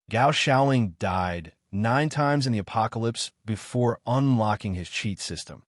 Gao Shaoling died 9 times in the apocalypse before unlocking his cheat system,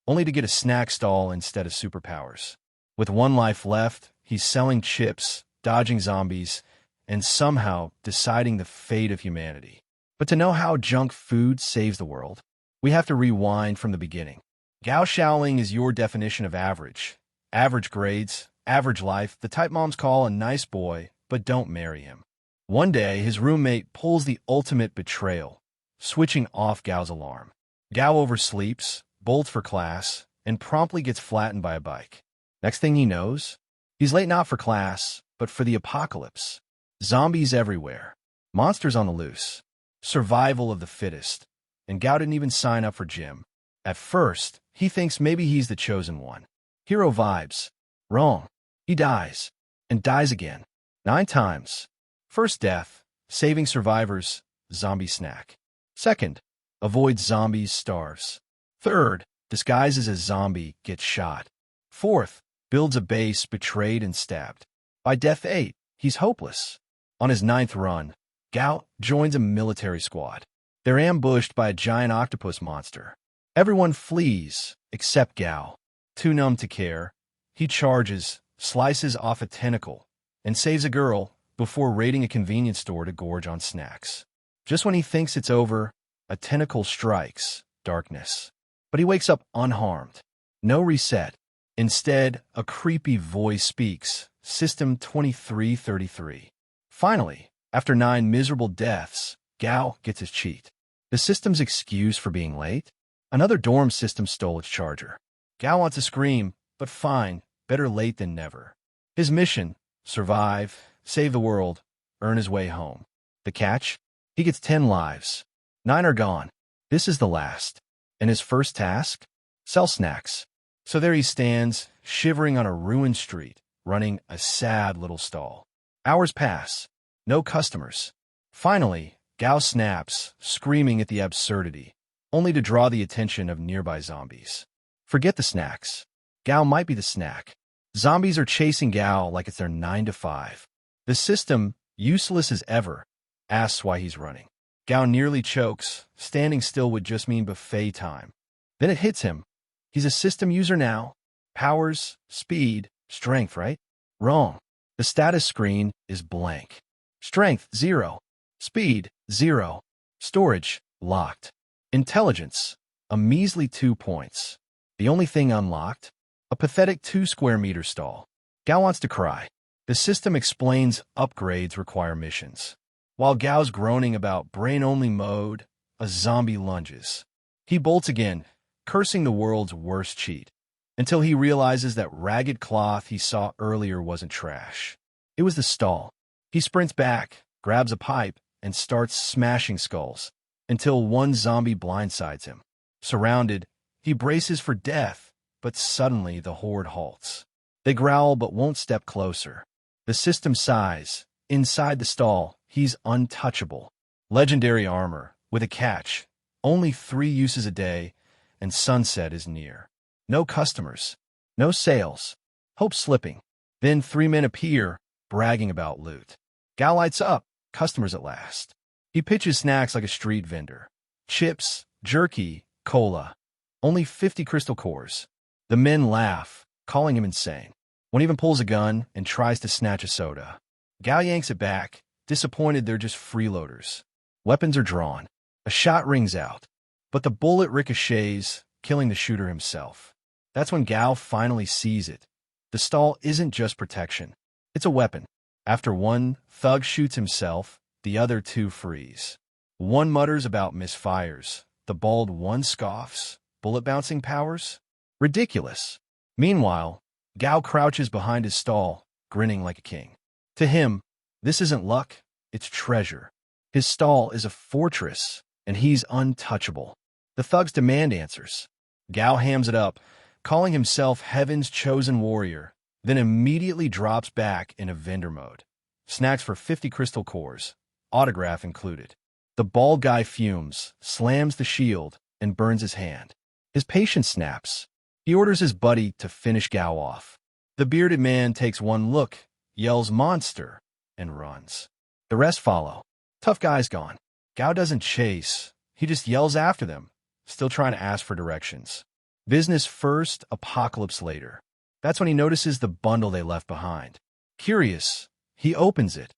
only to get a snack stall instead of superpowers. With 1 life left, he's selling chips, dodging zombies, and somehow deciding the fate of humanity. But to know how junk food saves the world, we have to rewind from the beginning. Gao Shaoling is your definition of average. Average grades, average life, the type moms call a nice boy, but don't marry him. One day, his roommate pulls the ultimate betrayal, switching off Gao's alarm. Gao oversleeps, bolts for class, and promptly gets flattened by a bike. Next thing he knows, he's late not for class, but for the apocalypse. Zombies everywhere, monsters on the loose, survival of the fittest, and Gao didn't even sign up for gym. At first, he thinks maybe he's the chosen one. Hero vibes. Wrong. He dies, and dies again. 9 times. First death, saving survivors, zombie snack. Second, avoids zombies, starves. Third, disguises as zombie, gets shot. Fourth, builds a base, betrayed and stabbed. By death 8, he's hopeless. On his 9th run, Gao joins a military squad. They're ambushed by a giant octopus monster. Everyone flees, except Gao. Too numb to care, he charges, slices off a tentacle, and saves a girl before raiding a convenience store to gorge on snacks. Just when he thinks it's over, a tentacle strikes, darkness. But he wakes up unharmed. No reset. Instead, a creepy voice speaks, System 2333. Finally, after 9 miserable deaths, Gao gets his cheat. The system's excuse for being late? Another dorm system stole its charger. Gao wants to scream, but fine, better late than never. His mission, survive, save the world, earn his way home. The catch? He gets 10 lives. 9 are gone. This is the last. And his first task? Sell snacks. So there he stands, shivering on a ruined street, running a sad little stall. Hours pass. No customers. Finally, Gao snaps, screaming at the absurdity, only to draw the attention of nearby zombies. Forget the snacks. Gao might be the snack. Zombies are chasing Gao like it's their 9 to 5. The system, useless as ever, asks why he's running. Gao nearly chokes. Standing still would just mean buffet time. Then it hits him. He's a system user now. Powers, speed, strength, right? Wrong. The status screen is blank. Strength, 0. Speed, 0. Storage, locked. Intelligence, a measly 2 points. The only thing unlocked? A pathetic 2 square meter stall. Gao wants to cry. The system explains upgrades require missions. While Gao's groaning about brain-only mode, a zombie lunges. He bolts again, cursing the world's worst cheat, until he realizes that ragged cloth he saw earlier wasn't trash. It was the stall. He sprints back, grabs a pipe, and starts smashing skulls, until one zombie blindsides him. Surrounded, he braces for death, but suddenly the horde halts. They growl but won't step closer. The system sighs. Inside the stall, he's untouchable. Legendary armor, with a catch. Only 3 uses a day, and sunset is near. No customers. No sales. Hope slipping. Then 3 men appear, bragging about loot. Gao lights up. Customers at last. He pitches snacks like a street vendor. Chips, jerky, cola. Only 50 crystal cores. The men laugh, calling him insane. One even pulls a gun and tries to snatch a soda. Gao yanks it back, disappointed they're just freeloaders. Weapons are drawn. A shot rings out, but the bullet ricochets, killing the shooter himself. That's when Gao finally sees it. The stall isn't just protection. It's a weapon. After one thug shoots himself, the other 2 freeze. One mutters about misfires. The bald one scoffs. Bullet bouncing powers? Ridiculous. Meanwhile, Gao crouches behind his stall, grinning like a king. To him, this isn't luck, it's treasure. His stall is a fortress, and he's untouchable. The thugs demand answers. Gao hams it up, calling himself heaven's chosen warrior, then immediately drops back into vendor mode. Snacks for 50 crystal cores, autograph included. The bald guy fumes, slams the shield, and burns his hand. His patience snaps. He orders his buddy to finish Gao off. The bearded man takes one look, yells monster, and runs. The rest follow. Tough guy's gone. Gao doesn't chase. He just yells after them, still trying to ask for directions. Business first, apocalypse later. That's when he notices the bundle they left behind. Curious, he opens it,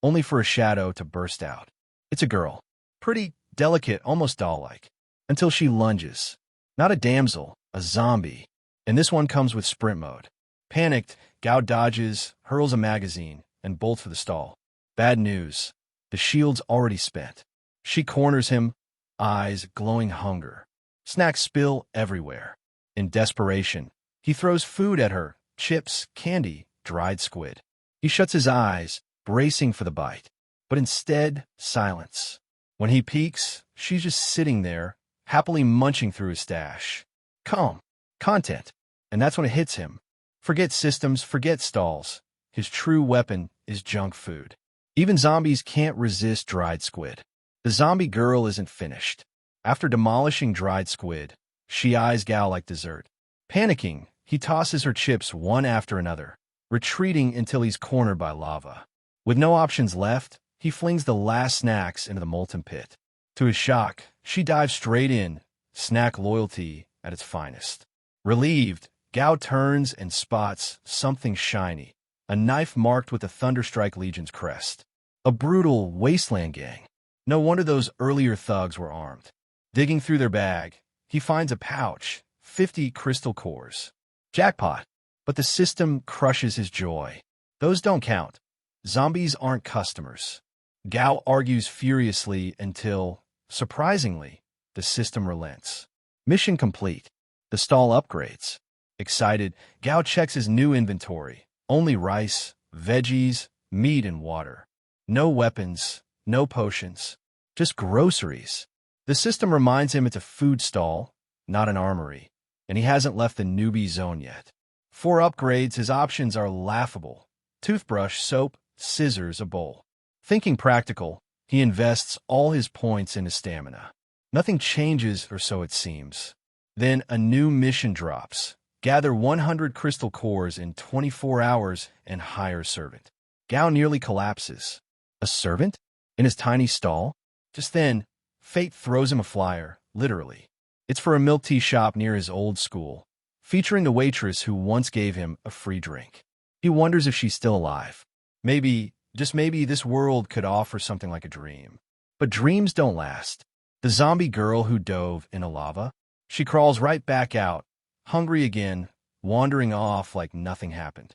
only for a shadow to burst out. It's a girl. Pretty, delicate, almost doll-like. Until she lunges. Not a damsel, a zombie. And this one comes with sprint mode. Panicked, Gao dodges, hurls a magazine, and bolts for the stall. Bad news. The shield's already spent. She corners him, eyes glowing hunger. Snacks spill everywhere. In desperation, he throws food at her, chips, candy, dried squid. He shuts his eyes, bracing for the bite. But instead, silence. When he peeks, she's just sitting there, happily munching through his stash. Calm. Content. And that's when it hits him. Forget systems, forget stalls. His true weapon is junk food. Even zombies can't resist dried squid. The zombie girl isn't finished. After demolishing dried squid, she eyes Gao like dessert. Panicking, he tosses her chips one after another, retreating until he's cornered by lava. With no options left, he flings the last snacks into the molten pit. To his shock, she dives straight in, snack loyalty at its finest. Relieved, Gao turns and spots something shiny, a knife marked with the Thunderstrike Legion's crest. A brutal wasteland gang. No wonder those earlier thugs were armed. Digging through their bag, he finds a pouch, 50 crystal cores. Jackpot. But the system crushes his joy. Those don't count. Zombies aren't customers. Gao argues furiously until, surprisingly, the system relents. Mission complete. The stall upgrades. Excited, Gao checks his new inventory. Only rice, veggies, meat, and water. No weapons, no potions, just groceries. The system reminds him it's a food stall, not an armory, and he hasn't left the newbie zone yet. For upgrades, his options are laughable. Toothbrush, soap, scissors, a bowl. Thinking practical, he invests all his points into stamina. Nothing changes, or so it seems. Then a new mission drops. Gather 100 crystal cores in 24 hours and hire a servant. Gao nearly collapses. A servant? In his tiny stall? Just then, fate throws him a flyer, literally. It's for a milk tea shop near his old school, featuring the waitress who once gave him a free drink. He wonders if she's still alive. Maybe, just maybe, this world could offer something like a dream. But dreams don't last. The zombie girl who dove into lava? She crawls right back out, hungry again, wandering off like nothing happened.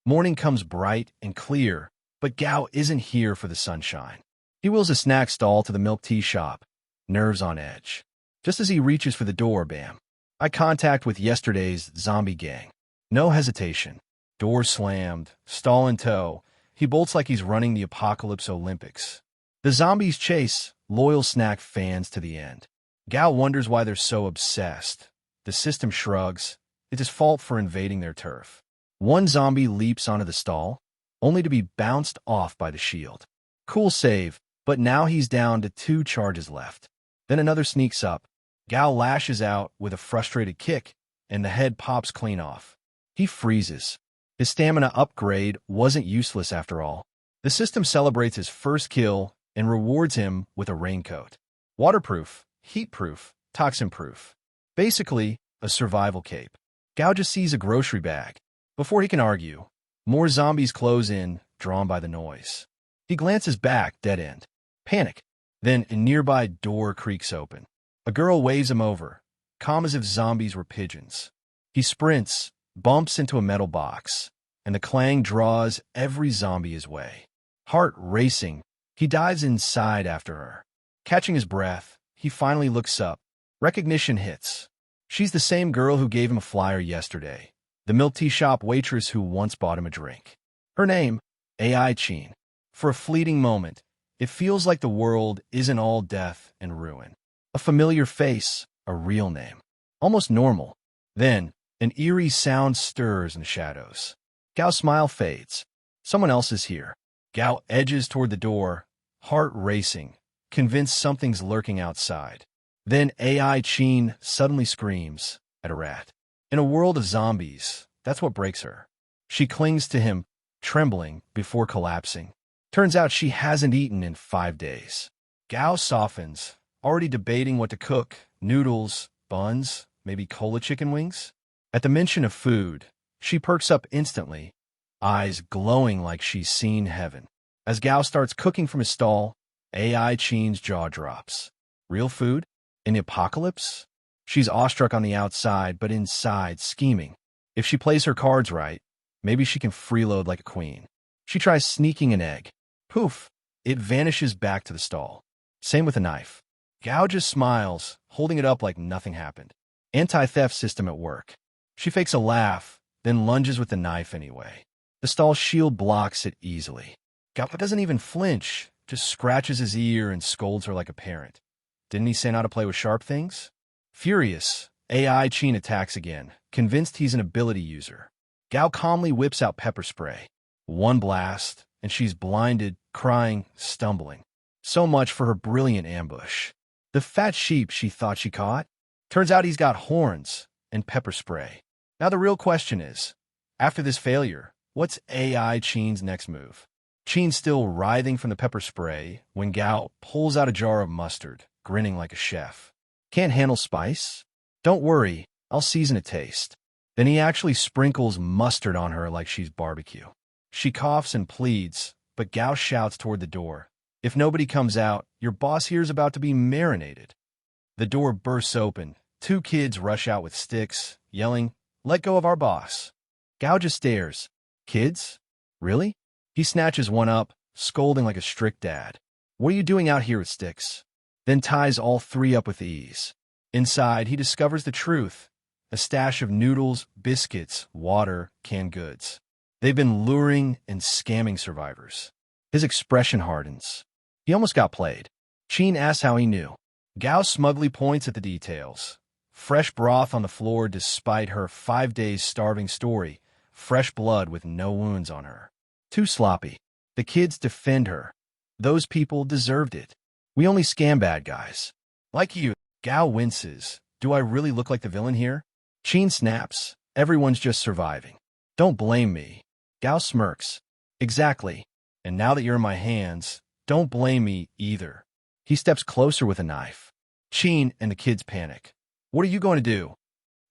Morning comes bright and clear, but Gao isn't here for the sunshine. He wheels a snack stall to the milk tea shop, nerves on edge. Just as he reaches for the door, bam. Eye contact with yesterday's zombie gang. No hesitation. Door slammed, stall in tow. He bolts like he's running the Apocalypse Olympics. The zombies chase, loyal snack fans to the end. Gao wonders why they're so obsessed. The system shrugs. It's his fault for invading their turf. One zombie leaps onto the stall, only to be bounced off by the shield. Cool save, but now he's down to 2 charges left. Then another sneaks up. Gao lashes out with a frustrated kick, and the head pops clean off. He freezes. His stamina upgrade wasn't useless after all. The system celebrates his first kill and rewards him with a raincoat. Waterproof, heatproof, toxin-proof. Basically, a survival cape. Gao just sees a grocery bag. Before he can argue, more zombies close in, drawn by the noise. He glances back, dead end. Panic. Then a nearby door creaks open. A girl waves him over, calm as if zombies were pigeons. He sprints, bumps into a metal box, and the clang draws every zombie his way. Heart racing, he dives inside after her. Catching his breath, he finally looks up. Recognition hits. She's the same girl who gave him a flyer yesterday, the milk tea shop waitress who once bought him a drink. Her name, Ai Chen. For a fleeting moment, it feels like the world isn't all death and ruin. A familiar face, a real name. Almost normal. Then, an eerie sound stirs in the shadows. Gao's smile fades. Someone else is here. Gao edges toward the door, heart racing, convinced something's lurking outside. Then Ai Chen suddenly screams at a rat. In a world of zombies, that's what breaks her. She clings to him, trembling before collapsing. Turns out she hasn't eaten in 5 days. Gao softens, already debating what to cook: noodles, buns, maybe cola chicken wings. At the mention of food, she perks up instantly, eyes glowing like she's seen heaven. As Gao starts cooking from his stall, Ai Chen's jaw drops. Real food? In the apocalypse? She's awestruck on the outside, but inside, scheming. If she plays her cards right, maybe she can freeload like a queen. She tries sneaking an egg. Poof! It vanishes back to the stall. Same with a knife. Gao just smiles, holding it up like nothing happened. Anti-theft system at work. She fakes a laugh, then lunges with the knife anyway. The stall shield blocks it easily. Gao doesn't even flinch, just scratches his ear and scolds her like a parent. Didn't he say not to play with sharp things? Furious, Ai Chen attacks again, convinced he's an ability user. Gao calmly whips out pepper spray. One blast, and she's blinded, crying, stumbling. So much for her brilliant ambush. The fat sheep she thought she caught? Turns out he's got horns and pepper spray. Now the real question is, after this failure, what's Ai Chen's next move? Chen's still writhing from the pepper spray when Gao pulls out a jar of mustard, grinning like a chef. Can't handle spice? Don't worry, I'll season a taste. Then he actually sprinkles mustard on her like she's barbecue. She coughs and pleads, but Gao shouts toward the door. If nobody comes out, your boss here's about to be marinated. The door bursts open. 2 kids rush out with sticks, yelling, "Let go of our boss." Gao just stares. Kids? Really? He snatches one up, scolding like a strict dad. What are you doing out here with sticks? Then ties all 3 up with ease. Inside, he discovers the truth. A stash of noodles, biscuits, water, canned goods. They've been luring and scamming survivors. His expression hardens. He almost got played. Chen asks how he knew. Gao smugly points at the details. Fresh broth on the floor despite her 5 days starving story. Fresh blood with no wounds on her. Too sloppy. The kids defend her. Those people deserved it. We only scam bad guys. Like you. Gao winces. Do I really look like the villain here? Chen snaps. Everyone's just surviving. Don't blame me. Gao smirks. Exactly. And now that you're in my hands, don't blame me either. He steps closer with a knife. Chen and the kids panic. What are you going to do?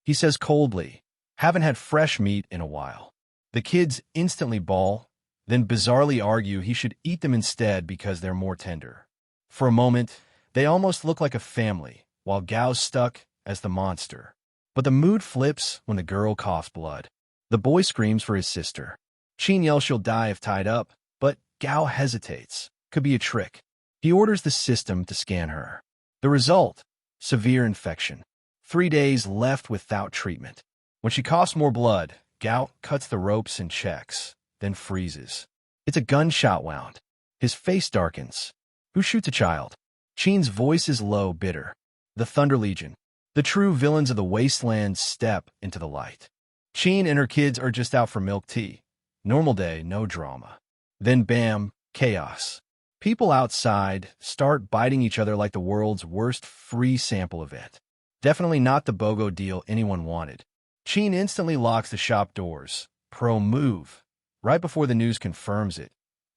He says coldly. Haven't had fresh meat in a while. The kids instantly bawl, then bizarrely argue he should eat them instead because they're more tender. For a moment, they almost look like a family, while Gao's stuck as the monster. But the mood flips when the girl coughs blood. The boy screams for his sister. Chen yells she'll die if tied up, but Gao hesitates. Could be a trick. He orders the system to scan her. The result? Severe infection. 3 days left without treatment. When she coughs more blood, Gao cuts the ropes and checks, then freezes. It's a gunshot wound. His face darkens. Who shoots a child? Chen's voice is low, bitter. The Thunder Legion. The true villains of the wasteland step into the light. Chen and her kids are just out for milk tea. Normal day, no drama. Then bam, chaos. People outside start biting each other like the world's worst free sample event. Definitely not the BOGO deal anyone wanted. Chen instantly locks the shop doors. Pro move. Right before the news confirms it.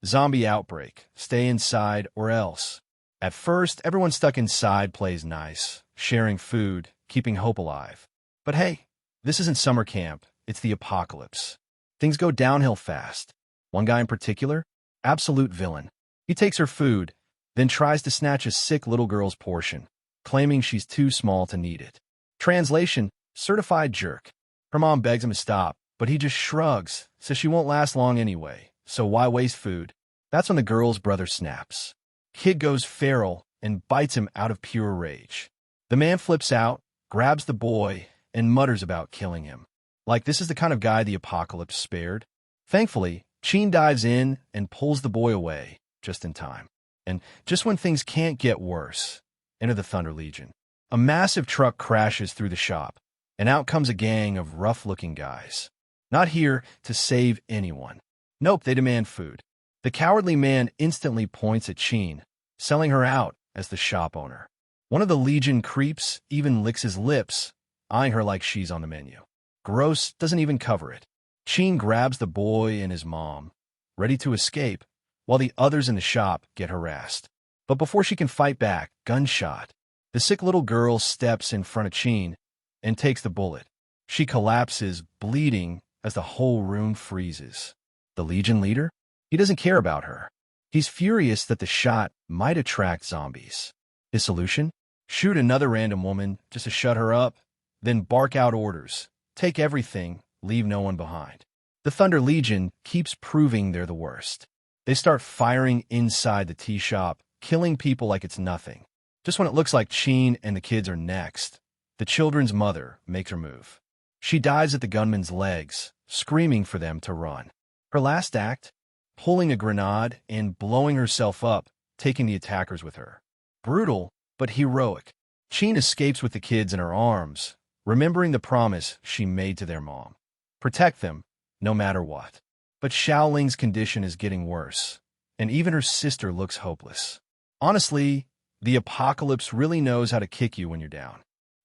Zombie outbreak. Stay inside or else. At first, everyone stuck inside plays nice, sharing food, keeping hope alive. But hey, this isn't summer camp. It's the apocalypse. Things go downhill fast. One guy in particular, absolute villain. He takes her food, then tries to snatch a sick little girl's portion, claiming she's too small to need it. Translation, certified jerk. Her mom begs him to stop, but he just shrugs, says she won't last long anyway, so why waste food? That's when the girl's brother snaps. Kid goes feral and bites him out of pure rage. The man flips out, grabs the boy, and mutters about killing him. Like this is the kind of guy the apocalypse spared. Thankfully, Chen dives in and pulls the boy away, just in time. And just when things can't get worse, enter the Thunder Legion. A massive truck crashes through the shop, and out comes a gang of rough-looking guys. Not here to save anyone. Nope, they demand food. The cowardly man instantly points at Chen, selling her out as the shop owner. One of the Legion creeps even licks his lips, eyeing her like she's on the menu. Gross doesn't even cover it. Chen grabs the boy and his mom, ready to escape, while the others in the shop get harassed. But before she can fight back, gunshot. The sick little girl steps in front of Chin and takes the bullet. She collapses, bleeding, as the whole room freezes. The Legion leader? He doesn't care about her. He's furious that the shot might attract zombies. His solution? Shoot another random woman just to shut her up, then bark out orders. Take everything, leave no one behind. The Thunder Legion keeps proving they're the worst. They start firing inside the tea shop, killing people like it's nothing. Just when it looks like Chin and the kids are next, the children's mother makes her move. She dives at the gunman's legs, screaming for them to run. Her last act? Pulling a grenade and blowing herself up, taking the attackers with her. Brutal, but heroic. Chin escapes with the kids in her arms, remembering the promise she made to their mom. Protect them, no matter what. But Xiaoling's condition is getting worse, and even her sister looks hopeless. Honestly, the apocalypse really knows how to kick you when you're down.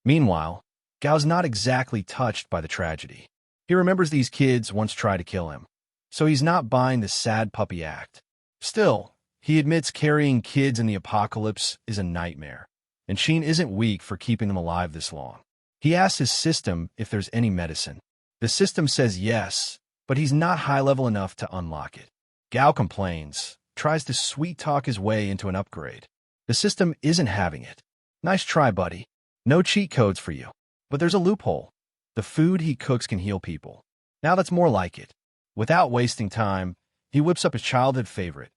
Meanwhile, Gao's not exactly touched by the tragedy. He remembers these kids once tried to kill him, so he's not buying the sad puppy act. Still, he admits carrying kids in the apocalypse is a nightmare, and Chin isn't weak for keeping them alive this long. He asks his system if there's any medicine. The system says yes, but he's not high-level enough to unlock it. Gao complains, tries to sweet-talk his way into an upgrade. The system isn't having it. Nice try, buddy. No cheat codes for you. But there's a loophole. The food he cooks can heal people. Now that's more like it. Without wasting time, he whips up his childhood favorite,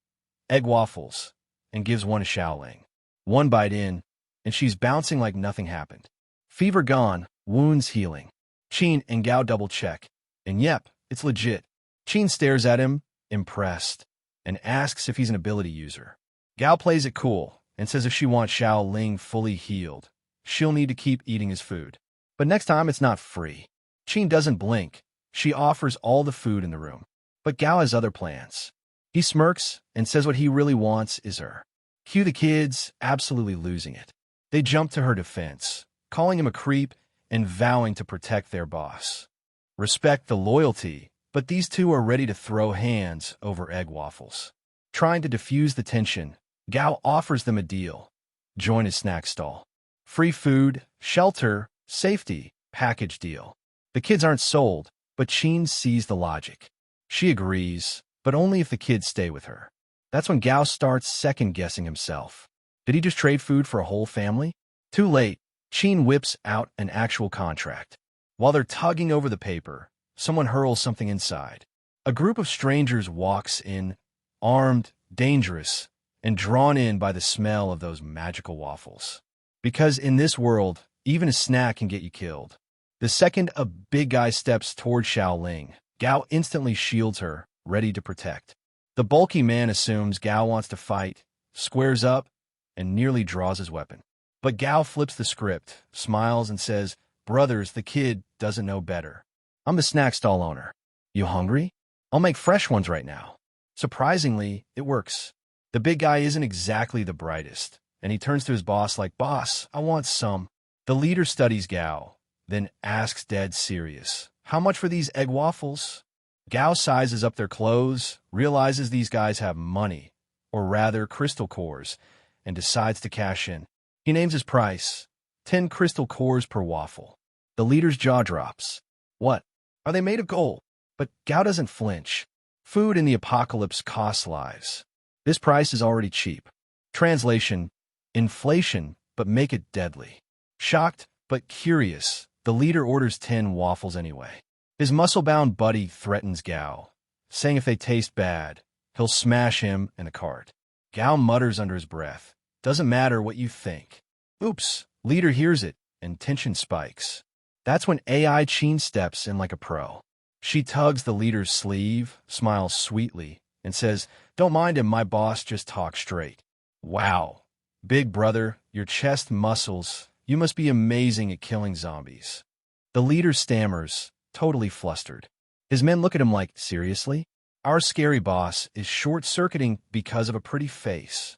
egg waffles, and gives one to Xiaoling. One bite in, and she's bouncing like nothing happened. Fever gone, wounds healing. Chin and Gao double-check, and yep, it's legit. Chin stares at him, impressed, and asks if he's an ability user. Gao plays it cool and says if she wants Xiaoling fully healed, she'll need to keep eating his food. But next time it's not free. Chin doesn't blink. She offers all the food in the room. But Gao has other plans. He smirks and says what he really wants is her. Cue the kids, absolutely losing it. They jump to her defense, calling him a creep and vowing to protect their boss. Respect the loyalty, but these two are ready to throw hands over egg waffles. Trying to diffuse the tension, Gao offers them a deal. Join his snack stall. Free food, shelter, safety, package deal. The kids aren't sold, but Chin sees the logic. She agrees, but only if the kids stay with her. That's when Gao starts second-guessing himself. Did he just trade food for a whole family? Too late, Chin whips out an actual contract. While they're tugging over the paper, someone hurls something inside. A group of strangers walks in, armed, dangerous, and drawn in by the smell of those magical waffles. Because in this world, even a snack can get you killed. The second a big guy steps toward Xiaoling, Gao instantly shields her, ready to protect. The bulky man assumes Gao wants to fight, squares up, and nearly draws his weapon. But Gao flips the script, smiles, and says, "Brothers, the kid doesn't know better. I'm the snack stall owner. You hungry? I'll make fresh ones right now." Surprisingly, it works. The big guy isn't exactly the brightest, and he turns to his boss like, "Boss, I want some." The leader studies Gao, then asks dead serious, "How much for these egg waffles?" Gao sizes up their clothes, realizes these guys have money, or rather crystal cores, and decides to cash in. He names his price, 10 crystal cores per waffle. The leader's jaw drops. What? Are they made of gold? But Gao doesn't flinch. Food in the apocalypse costs lives. This price is already cheap. Translation, inflation, but make it deadly. Shocked, but curious, the leader orders 10 waffles anyway. His muscle-bound buddy threatens Gao, saying if they taste bad, he'll smash him in a cart. Gao mutters under his breath, "Doesn't matter what you think." Oops, leader hears it, and tension spikes. That's when Ai Chen steps in like a pro. She tugs the leader's sleeve, smiles sweetly, and says, "Don't mind him, my boss just talks straight." Wow, big brother, your chest muscles, you must be amazing at killing zombies. The leader stammers, totally flustered. His men look at him like, "Seriously? Our scary boss is short-circuiting because of a pretty face."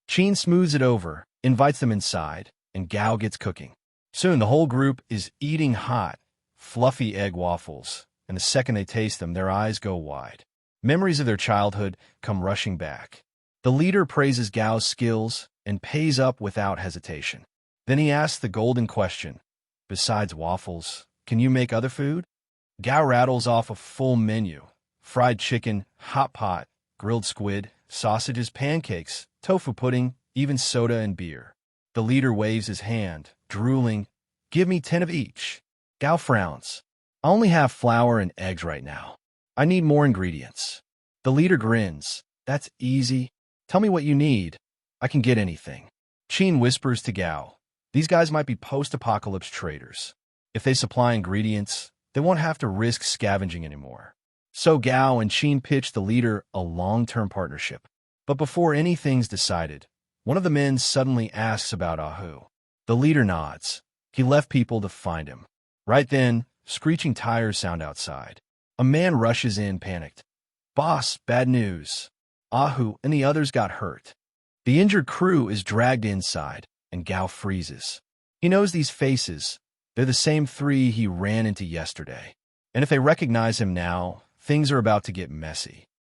Chen smooths it over, invites them inside, and Gao gets cooking. Soon the whole group is eating hot, fluffy egg waffles, and the second they taste them, their eyes go wide. Memories of their childhood come rushing back. The leader praises Gao's skills and pays up without hesitation. Then he asks the golden question, besides waffles, can you make other food? Gao rattles off a full menu: fried chicken, hot pot, grilled squid, sausages, pancakes, tofu pudding, even soda and beer. The leader waves his hand, drooling, give me 10 of each. Gao frowns. I only have flour and eggs right now. I need more ingredients. The leader grins. That's easy. Tell me what you need. I can get anything. Qin whispers to Gao. These guys might be post-apocalypse traders. If they supply ingredients, they won't have to risk scavenging anymore. So Gao and Qin pitch the leader a long-term partnership. But before anything's decided, one of the men suddenly asks about Ahu. The leader nods. He left people to find him. Right then, screeching tires sound outside. A man rushes in, panicked. Boss, bad news. Ahu and the others got hurt. The injured crew is dragged inside, and Gao freezes. He knows these faces. They're the same 3 he ran into yesterday. And if they recognize him now, things are about to get messy.